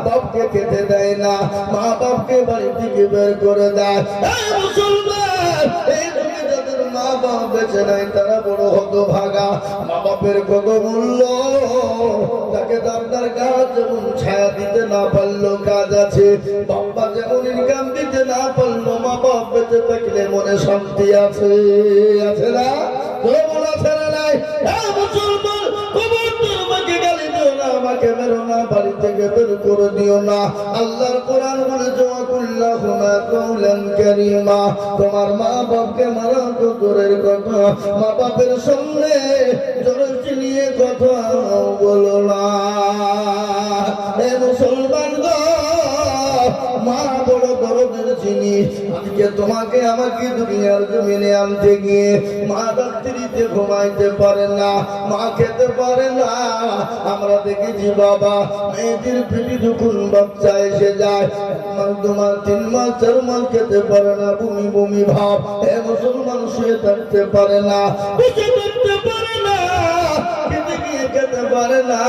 বাপকে খেতে দেয় না, মা বাপকে বাড়ি থেকে বের করে দেয়। এই মুসলমান, এই যুগে যাদের মা বাপ বেঁচে নাই তারা বড় হতভাগা। মা বাপের কত মূল্য, তাকে আপনার গাছ যেমন ছায়া দিতে না পারলো কাজ আছে, বাবা যেমন ইনকাম দিতে না পারলো, মা বাপ বেঁচে থাকলে মনে শান্তি আছে, আছে না? যেমন আছে না নাই? মুসলমান, আমাকে গালি দিও না, আমাকে মেরো না, বাড়ি থেকে বের করে দিও না। আল্লাহর কোরআন বলেছে ওয়াকুল্লাহুমা কাওলান কারীমা, তোমার মা বাপকে মারা তো দূরের কথা, মা বাপের সামনে জোরে চিনিয়ে কথা বলো না। এ মুসলমান গো, মা বড় দরদের জিনিস। আজকে তোমাকে আমাকে দুনিয়ার জমিনে আনতে গিয়ে মা রাত্রিতে ঘুমাইতে পারে না, মা খেতে পারে না। আমরা দেখেছি বাবা মেয়েদের পেটে যখন বাচ্চা এসে যায়, 2 মাস 3 মাস 4 মাস খেতে পারে না, বমি বমি ভাব। এ মুসলমান শুয়ে থাকতে পারে না, বসে থাকতে পারে না, খেতে গিয়ে খেতে পারে না।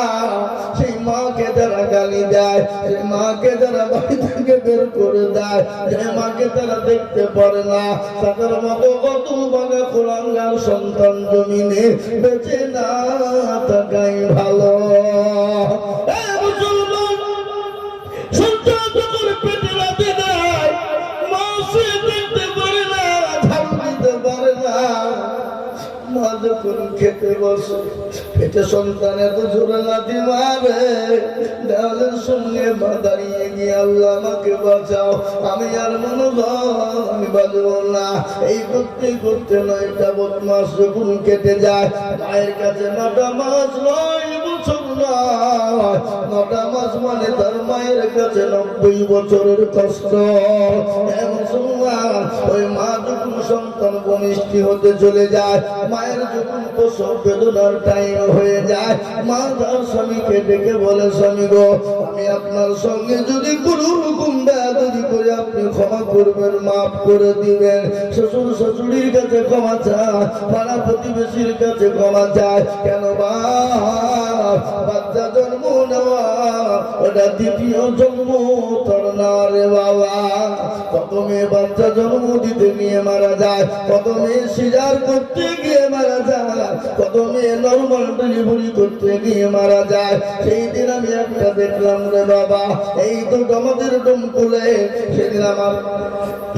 সেই মাকে যারা গালি দেয়, সেই মাকে যারা বাড়ি থেকে বের করে দেয়, সেই মাকে তারা দেখতে পারে না, তাদের মতো কত বাঙা খোলাঙ্গার সন্তান জমিনে বেঁচে না থাকাই ভালো। মুসলমান, সন্তান যখন পেটে রাতে দেয়, মা শুয়ে দেখতে পারে না, ঝাল দিতে পারে না। মা যখন খেতে বসে, পেটে সন্তান এত জোরে লাথি মারে, দেওয়ালের সঙ্গে মা দাঁড়িয়ে গিয়ে আল্লাহ আমাকে বাঁচাও, আমি আর আমি বাঁচবো না। এই করতে করতে 9টা মাস যখন কেটে যায়, মায়ের কাছে 9টা মাস 9 বছর নয়, 9টা মাস মানে তার মায়ের কাছে 90 বছরের কষ্ট। ওই মা যখন সন্তান বনিষ্ঠ হতে চলে যায়, মায়ের যখন প্রসব বেদনার টাইম হয়ে যায়, মা তার স্বামীকে ডেকে বলে, স্বামী গো, আমি আপনার সঙ্গে যদি কোনো রকম বেয়াদবি করে আপনি ক্ষমা করবেন, মাফ করে দিবেন। শ্বশুর শাশুড়ির কাছে ক্ষমা চায়, পাড়া প্রতিবেশীর কাছে ক্ষমা চায়। কেন বাচ্চা জন্ম নেওয়া ওটা দ্বিতীয় জন্ম তোর না রে বাবা। কত মেয়ে বাচ্চা জন্ম দিতে নিয়ে মারা যায়, কত মেয়ে সিজার করতে গিয়ে মারা যায়, কত মেয়ে নরমাল ডেলিভারি করতে গিয়ে মারা যায়। সেই দিন আমি একটা দেখলাম রে বাবা, এই তো আমাদের ডোমকুলে সেদিন আমার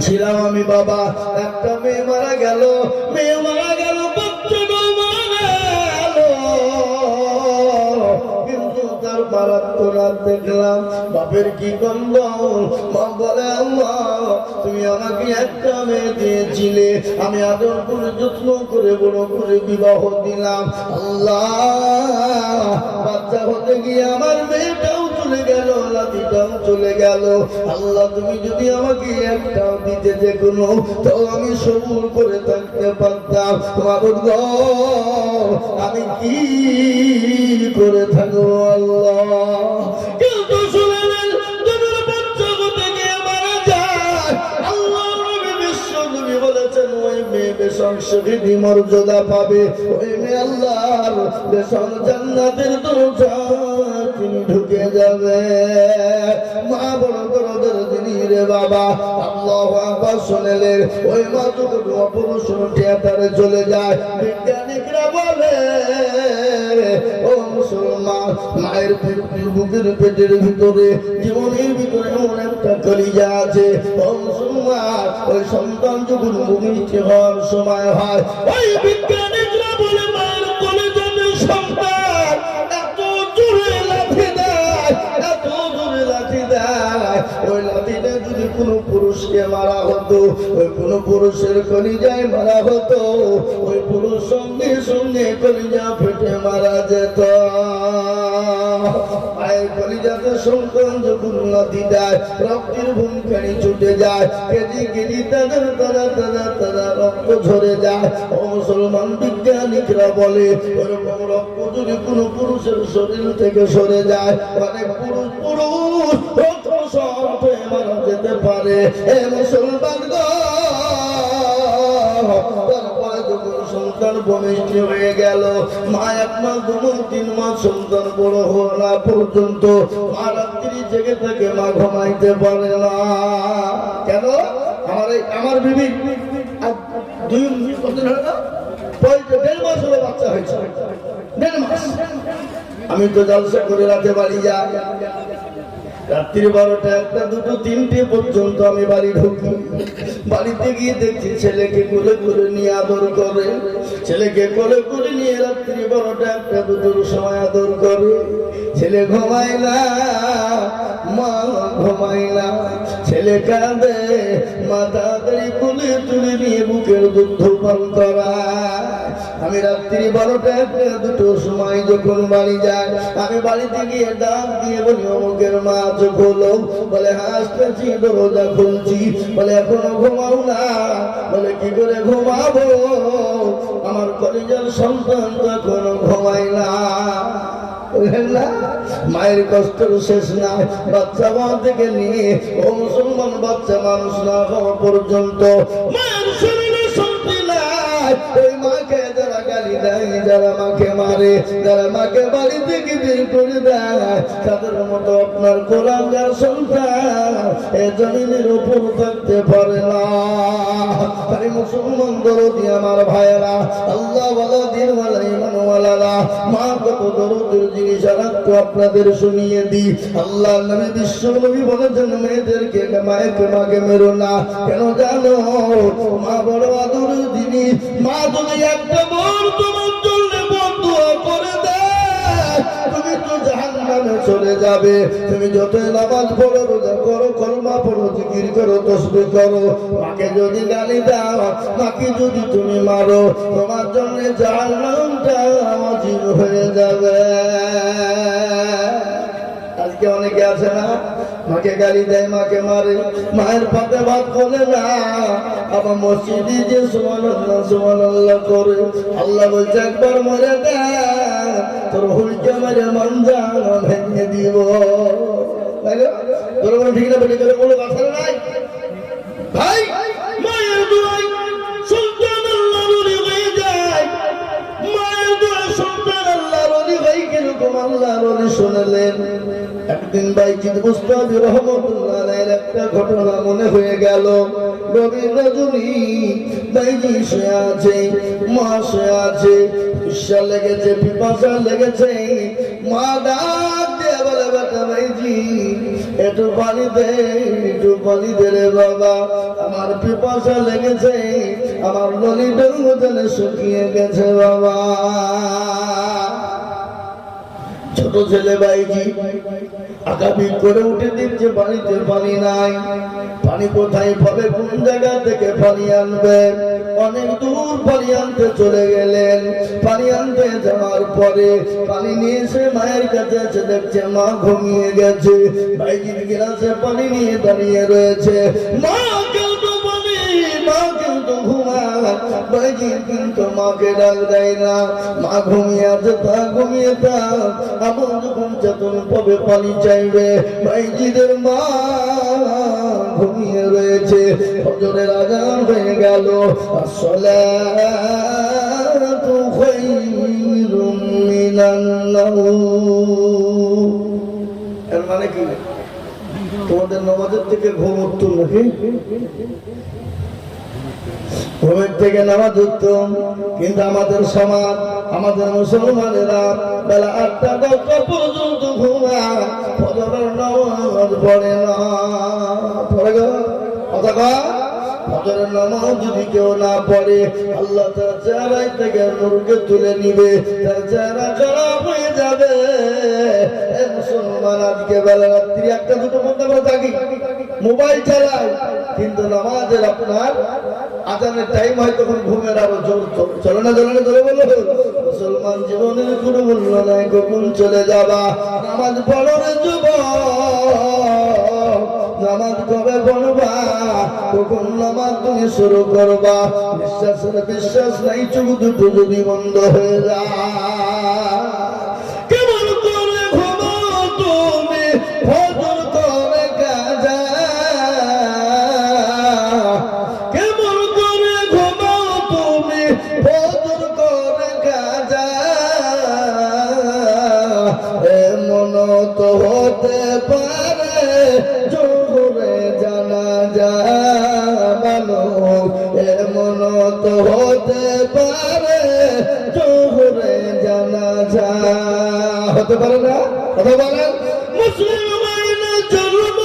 ছিলাম আমি বাবা, একটা মেয়ে মারা গেল, মেয়ে মারা গেল, বাচ্চাটাও মারা গেল। কিন্তু তার মারাত্মক দেখলাম বাপের কি গন্ধ। মা বলে, আল্লাহ তুমি আমাকে একটা মেয়ে দিয়েছিলে, আমি আদর করে যত্ন করে বড় করে বিবাহ দিলাম। আল্লাহ, বাচ্চা হতে গিয়ে আমার মেয়েটাও চলে গেল, লাঠিটাও চলে গেল। আল্লাহ তুমি যদি আমাকে একটাও দিতে যে কোনো, তো আমি সবুর করে থাকতে পারতাম। আমি কি করে থাকবো আল্লাহ? কিন্তু শুনলেন তোমার বাচ্চা হতে গিয়ে মারা যায়, আল্লাহ নবী বিশ্বনবী বলেছেন ওই মেয়ে বেশক শহীদ মর্যাদা পাবে, ওই মেয়ে আল্লাহর বেশক জান্নাতের দরজায় তিনি ঢুকে যাবে। মা বড় দরদের যিনি রে বাবা, আল্লাহু আকবার শুনলেন। ওই মা যখন অপারেশন থিয়েটারে চলে যায়, বিজ্ঞানীরা বলে, ও মুসলমান, মায়ের বুকের পেটের ভিতরে, জীবনের ভিতরে এমন একটা কলিজা আছে। ও মুসলমান, ওই সন্তান যখন ভূমিষ্ঠ হওয়ার সময় হয়, ওই বিজ্ঞানীরা বলে মায়ের কলিজাতে সন্তান এত জোরে লাথি দেয়, এত জোরে লাথি দেয়, ওই লাথিটা যদি কোনো পুরুষকে মারা হতো, ওই কোনো পুরুষের কলিজায় মারা হতো, ওই পুরুষ সঙ্গে সঙ্গে কলিজা ফেটে মারা যেত। মায়ের কলিজাতে সন্তান যখন লাথি দেয়, রক্তের ভূমিখানি ছুটে যায়, কেজি কেজি তাদের তারা তারা তারা রক্ত ঝরে যায়। ও মুসলমান, বিজ্ঞানীরা বলে ওরকম রক্ত যদি কোনো পুরুষের শরীর থেকে সরে যায়, মানে পুরুষ পুরুষ রক্ত সব হয়ে মারা যেতে পারে। এ মুসলমান গো, তারপরে যখন সন্তান ভূমিষ্ঠ হয়ে গেল, মা 1 মাস 2 মাস 3 মাস সন্তান বড় হওয়া পর্যন্ত মা রাত্রি জেগে থাকে, মা ঘুমাইতে পারে না। কেন? আমার বিবি দেড় মাস হলো বাচ্চা হয়েছে, 1.5 মাস। আমি তো জলসা করে রাতে বাড়ি যাই, রাত্রি 12টা, 1টা, 2টো, 3টে পর্যন্ত আমি বাড়ি ঢুকি। বাড়িতে গিয়ে দেখছি ছেলেকে কোলে করে নিয়ে আদর করে, ছেলেকে কোলে করে নিয়ে রাত্রি 12টা, 1টা, 2টোর সময় আদর করে। ছেলে ঘুমায় না, মা ঘুমায় না, ছেলে কাঁদে, মা তাড়াতাড়ি কোলে তুলে নিয়ে বুকের দুধ পান করা। আমি রাত্রি 12টা, 1টা, 2টোর সময় যখন বাড়ি যাই, আমি বাড়িতে গিয়ে ডাক দিয়ে বলি, অমুকের মা চোখ হলো? বলে হাসতেছি, দরজা খুলছি। বলে এখনো ঘুমাও না? বলে কি করে ঘুমাবো, আমার কলিজার সন্তান তো এখনো ঘুমায় না। মায়ের কষ্টের শেষ নাই। বাচ্চা মা থেকে নিয়ে ও মুসলমান বাচ্চা মানুষ না হওয়া পর্যন্ত মায়ের শরীরে শান্তি নাই। ওই মাকে যারা গালি দেয়, যারা মাকে মারে, যারা মাকে বাড়ি থেকে বের করে দেয়, তাদের মতো আপনার কোরআনগার সন্তান এ জমিনের উপর থাকতে পারে না। তাই মুসলমান দরদি আমার ভাইয়েরা, আল্লাহ ওয়ালা দিন ওয়ালা ঈমান ওয়ালারা, মা কত দরদের জিনিস আর একটু আপনাদের শুনিয়ে দিই। আল্লাহ নবী বিশ্ব নবী বলেছেন, মেয়েদেরকে মাকে মেরো না। কেন জানো? মা বড় আদরের জিনিস। মা যদি একটা বার তোমার জন্য বদুয়া করে দেয়, তুমি তো জাহান্নামে চলে যাবে। তুমি যতই নামাজ পড়ো, রোজা করো, কলমা পড়ো, জিকির করো, তাসবিহ করো, মাকে যদি গালি দাও, মাকে যদি তুমি মারো, তোমার জন্য জাহান্নামটা ওয়াজিব হয়ে যাবে। আজকে অনেকে আছে না, মাকে গালি দেয়, মাকে মারে, মায়ের পাতে ভাত বলে না, আবার মসজিদে যে সুবহানাল্লাহ সুবহানাল্লাহ করে। আল্লাহ বলছে একবার মরে দেয়, তোর হুলকে মেরে মঞ্জান ভেঙে দিব। তোর বলে ঠিক না, বেটে করে কোনো কথা নাই ভাই। মায়ের দোয়াই সন্তান আল্লাহর ওলি হয়ে যায়। মায়ের দোয়াই সন্তান আল্লাহর ওলি হয়। কিরকম আল্লাহর ওলি শুনলেন? একদিন বাইজিদ বুস্তামি রহমাতুল্লাহ আলাইহির একটা ঘটনা মনে হয়ে গেল। গভীর রজনী, বাইজি শুয়ে আছে, মা শুয়ে আছে, ঈর্ষা লেগেছে, পিপাসা লেগেছে। মা ডাক দিয়ে বলে, বেটা বাইজি একটু পানি দে, একটু পানি দে রে বাবা, আমার পিপাসা লেগেছে, আমার নলিটা মতনে শুকিয়ে গেছে বাবা। ছোট ছেলে বাইজি আগামী করে উঠে দিচ্ছে, বাড়িতে পানি নাই। পানি কোথায় পাবে, কোন জায়গা থেকে পানি আনবে? অনেক দূর পানি আনতে চলে গেলেন। পানি আনতে যাওয়ার পরে পানি নিয়ে এসে মায়ের কাছে এসে দেখছে মা ঘুমিয়ে গেছে। বাইজির গিলাসে পানি নিয়ে দাঁড়িয়ে রয়েছে। মা কিন্তু পানি, মা কিন্তু ঘুমায়। বাইজি কিন্তু মাকে ডাক দেয় না। মা ঘুমিয়ে আছে, তা ঘুমিয়ে থাক, আমার যখন চেতন পাবে পানি চাইবে। বাইজিদের মা ঘুমিয়ে রয়েছে। ফজরের আযান হয়ে গেল। আসসালাতু খায়রুম মিনান নাওম। এর মানে কি? তোমাদের নামাজের থেকে ঘুম উত্তম নাকি? ঘুমের থেকে নামাজ উত্তম। কিন্তু আমাদের সমাজ, আমাদের মুসলমানেরা বেলা 8টা 10টা পর্যন্ত ঘুমায়, ফজরের নামাজ পড়ে না। পড়ে গেল কথা। ফজরের নামাজ যদি কেউ না পড়ে, আল্লাহ তার চেহারা থেকে নূরকে তুলে নিবে, তার চেহারা খারাপ হয়ে যাবে। মুসলমান আজকে বেলা রাত্রি 1টা 2টো পর্যন্ত আমরা থাকি, মোবাইল চালাই, কিন্তু নামাজের আপনার আজানের টাইম হয় তখন ঘুমের আরো জোর চলে না, চলে না, ধরে বলো। মুসলমান জীবনের কোনো মূল্য নাই, কখন চলে যাবা। নামাজ পড়ো রে যুবক, নামাজ কবে পড়বা, কখন নামাজ তুমি শুরু করবা? বিশ্বাসের বিশ্বাস নাই, চোখ দুটো যদি বন্ধ হয়ে যায়। কেমন করে ঘুমাও তুমি ফজর করে কাজা, কেমন করে ঘুমাও তুমি ফজর করে কাজা। এমন তো হতে পারে হতে পারে না? কথা বলেন। মুসলিম মাইনা জন্ম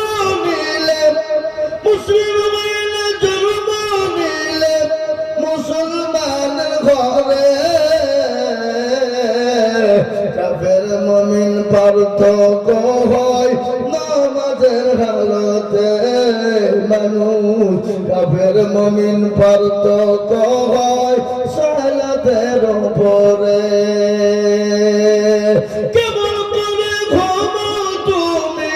নিলে, মুসলিম মাইনা জন্ম নিলে মুসলমানের ঘরে, কাফের মুমিন পার্থক্য হয় নামাজের হালতে। মানুষ কাফের মুমিন পার্থক্য হয় সালাতের উপরে। কেমন করে ঘুমো তুমি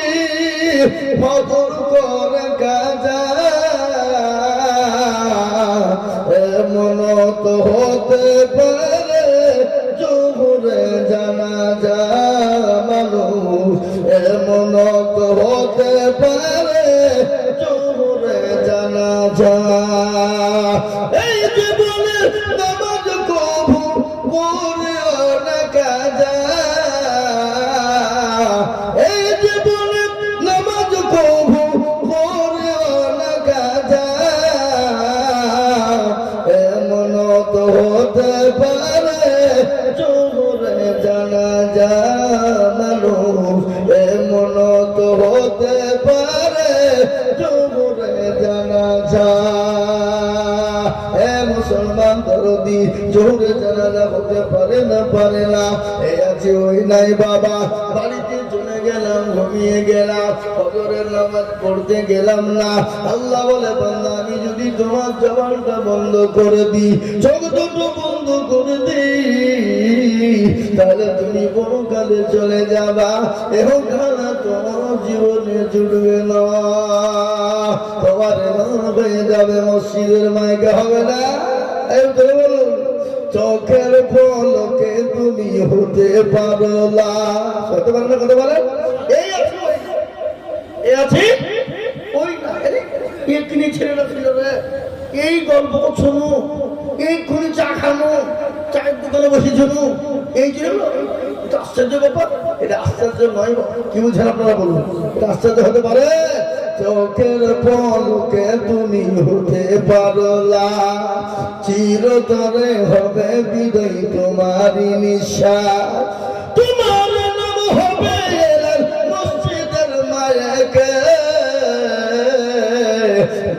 ফজর করে কাজা, এমন তো হতে পারে জোহরে জানাজা। মানুষ এমন তো হতে পারে জোহরে জানাজা। এই জীবনে নামাজ কবু পড়িও না কাজা, এই জীবনে নামাজ কবু পড়িও না কাজা। এমন তো হতে পারে জোহরে জানাজা। মানুষ এমন তো হতে পারে জোহরে জানাজা। মুসলমান দরদি জোহরে জানাজা হতে পারে না, পারে না। এই আছে ওই নাই বাবা, বাড়িতে চলে গেলাম, ঘুমিয়ে গেলাম, ফজরের নামাজ পড়তে গেলাম না। আল্লাহ বলে বান্দা আমি যদি তোমার জবানটা বন্ধ করে দিই, চোখ দুটো বন্ধ করে দিই, তাহলে তুমি পরকালে চলে যাবা। এখন খানা তোমার জীবনে জুড়বে না, তোমার হয়ে যাবে মসজিদের মাইকে হবে না। চোখের পলকে তুমি হতে পারো লাশ, হতে পারো না? কথা বলে এই আছে এই আছে ওই এক্ষুনি ছেলেরা ছিল রে, এই গল্প শোনো, এইক্ষুনি চা খানো, চায়ের দোকানে বসে শোনো, এই ছিল আশ্চর্য ব্যাপার। এটা আশ্চর্য নয়, কি বুঝছেন আপনারা বলুন? এটা আশ্চর্য হতে পারে? চোখের পলকে তুমি হতে পারো লাশ, চিরতরে হবে বিদায় তোমারই নিঃশ্বাস। তোমার নাম হবে মসজিদের মায়েকে,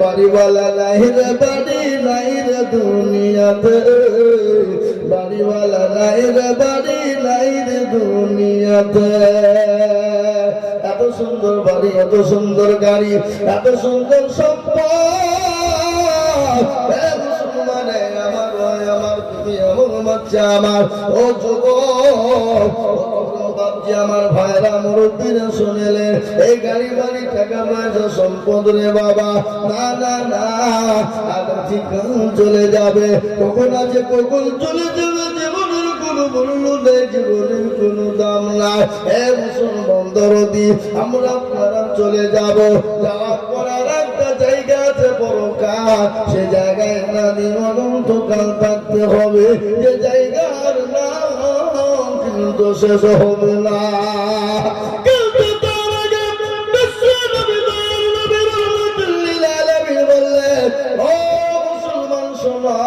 বাড়িওয়ালা নাই রে বাড়ি নাই রে দুনিয়াতে, বাড়িওয়ালা নাই রে বাড়ি নাই রে দুনিয়াতে। এত সুন্দর বাড়ি, এত সুন্দর গাড়ি, এত সুন্দর সম্পদ, মানে আমার ভাই, আমার তুমি, আমার বাচ্চা, আমার ও যুবক, আমার ভাইরা মুরব্বীরা শুনেলেন, এই গাড়ি বাড়ি টাকা পয়সা সম্পদ রে বাবা, না না না, আগে ঠিকান চলে যাবে। কখন আছে কখন চলে যাবে, জীবনের কোনো মূল্য নেই, জীবনের কোনো দাম নাই। এ মুসলমান দরদি, আমরা আপনারা চলে যাব, যাওয়ার পর আর একটা জায়গা আছে পরকাল, সে জায়গায় না অনন্তকাল থাকতে হবে, যে জায়গার নাম কিন্তু শেষ হবে না। কিন্তু তার আগে বিশ্ব নবী দয়াল নবী রাহমাতুল্লিল আলামিন বললেন, ও মুসলমান শোনো,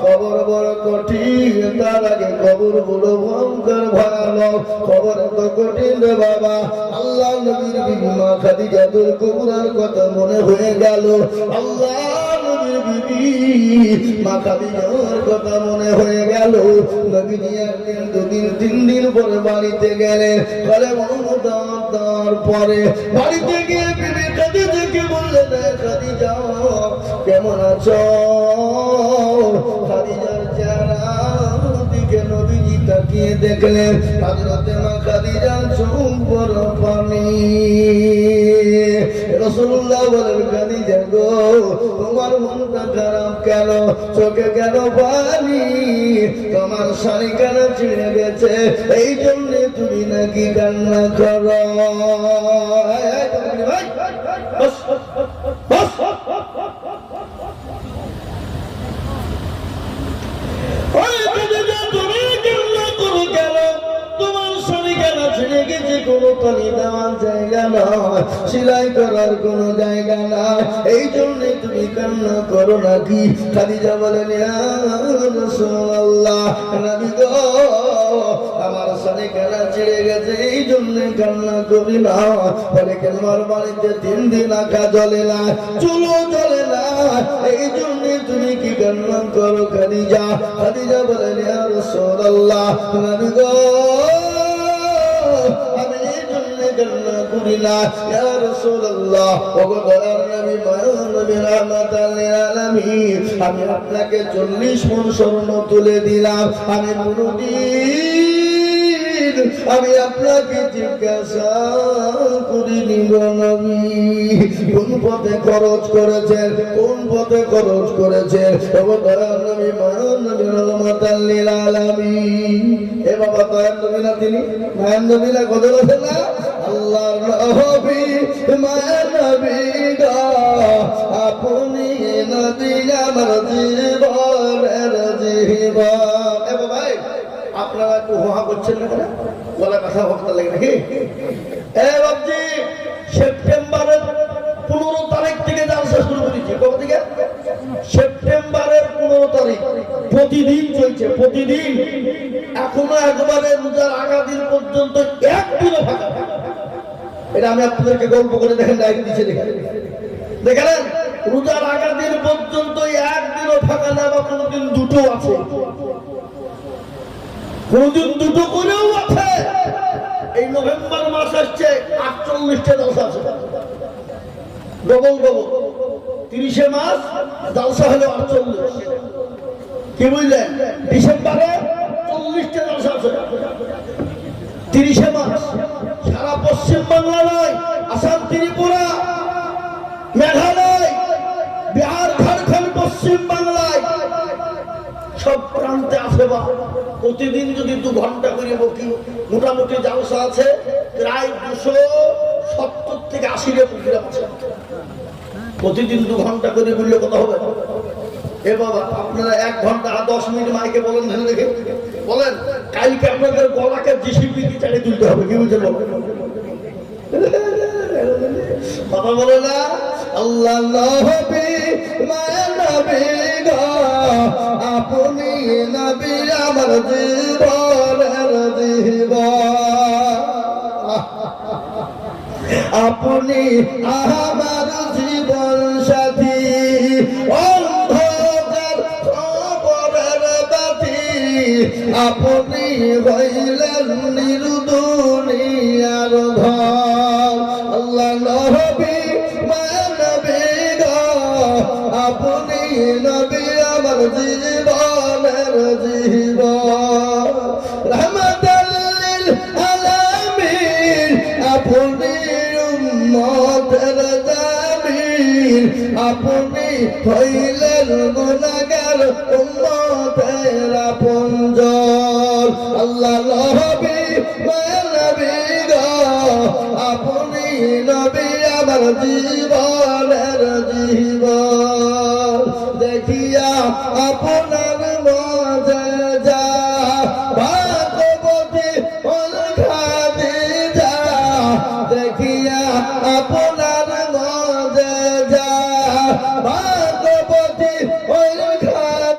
কবর বড় কঠিন, তার আগে কবর বড় ভয়ঙ্কর ভয়ানক। কবর এত কঠিন রে বাবা, আল্লাহ নবীর বিবি মা খাদিজাতুল কুবরার কথা মনে হয়ে গেল। আল্লাহ নবীর বিবি মা খাদিজার কথা মনে হয়ে গেল। নবীজি একদিন দুদিন তিন দিন পরে বাড়িতে গেলেন, বলে মোহাম্মদ দেওয়ার পরে বাড়িতে গিয়ে বিবি খাদিজাকে বললেন, খাদিজা কেমন আছো? খাদিজার চেহারা দিকে নবীজি তাকিয়ে দেখলেন, হযরতে মা খাদিজার চোখ বড় পানি। রাসূলুল্লাহ বলেন, খাদিজা গো, তোমার মনটা খারাপ কেন, চোখে কেন পানি, তোমার শাড়ি কেন ছিঁড়ে গেছে, এই জন্য তুমি নাকি কান্না করো? তুমি কান্না করো কেন, তোমার শাড়ি কেন ছিঁড়ে দেখেছি কোনো তলি দেওয়ার জায়গা নয়, সেলাই করার কোনো জায়গা নাই, এই জন্যে তুমি কান্না করো নাকি? খাদিজা বলেন ইয়া রাসূলুল্লাহ, নবী গো আমার সাথে কেনা ছিঁড়ে গেছে, এই জন্যে কান্না করি না। বলে কেন? আমার বাড়িতে 3 দিন আঁকা জ্বলে না, চুলো জ্বলে না, এই জন্যে তুমি কি কান্না করো খাদিজা? খাদিজা বলেন ইয়া রাসূলুল্লাহ, নবী গো আমি এই জন্যে কান্না করি না। ইয়া রাসূলুল্লাহ, ওগো দয়ার নবী, মায়ার নবী, রাহমাতাল লিল আলামিন, আমি আপনাকে 40 মণ স্বর্ণ তুলে দিলাম, আমি আমি আপনাকে জিজ্ঞাসা করিনি গো নবী, কোন পথে খরচ করেছেন, কোন পথে খরচ করেছেন? ওগো দয়ার নবী, মায়ার নবী, রাহমাতাল লিল আলামিন। এ বাবা, দয়ার নবী না তিনি? মায়ার নবী না? কথা বলেন না? আল্লাহর নবী, মায়ার নবী গো, আপনি নবী আমার জীবনের জীবন। এ বাবা, আপনারা একটু হোহা করছেন না কেন? গলা কথা ভক্ত লাগে নাকি? এ বাবজি, সেপ্টেম্বরের 15 তারিখ থেকে জালসা শুরু করেছি। কবে থেকে? সেপ্টেম্বরের 15 তারিখ। প্রতিদিন চলছে, প্রতিদিন। এখনো একবারে রোজার আগা দিন পর্যন্ত একদিনও ফাঁকা। এটা আমি আপনাদেরকে গল্প করে দেখেন, ডায়েরি দিচ্ছে দেখেন, রোজার আগা দিন পর্যন্ত একদিনও ফাঁকা না, বা কোনোদিন দুটো আছে, কোনদিন দুটো করেও আছে। এই নভেম্বর মাস আসছে, 48টা জালসা আছে, ডবল ডবল। 30 মাস জালসা হলো 48, কি বুঝলেন? ডিসেম্বরে 40টা জালসা আছে, 30 মাস। সারা পশ্চিম বাংলা নয়, আসাম, ত্রিপুরা, মেঘালয়, বিহার, ঝাড়খণ্ড, পশ্চিম বাংলায় সব প্রান্তে আছে। বা প্রতিদিন যদি 2 ঘন্টা করে বকি, মোটামুটি জালসা আছে প্রায় 270 থেকে 80 প্রোগ্রাম আছে। প্রতিদিন 2 ঘন্টা করে বললে কত হবে? এ বাবা, আপনারা 1 ঘন্টা 10 মিনিট মাইকে বলেন, ধরে দেখে বলেন, কালকে আপনাদের গলাকে জিসিপি দিয়ে চালিয়ে তুলতে হবে। কি বুঝছেন? কথা বলে না? আল্লাহ নবী, মায়ার নবী গো, আপনি নবী আমার জীবনের জীবন, আপনি আমার জীবন সাথী, অন্ধকার কবরের বাতি, আপনি হইলেন নির্দুনিয়ার ধন। আল্লাহ নবী, মায়ার নবী গো, আপনি নবী আমার জীবনের জীবন, রাহমাতাল লিল আলামিন, আপনি উম্মতের জামিন, আপনি হইলেন গুনাহগার উম্মতের আপনজন। আল্লাহ নবী, মায়ার নবী গো, আপনি নবী আমার জীবনের জীবন, দেখিয়া আপনার মজা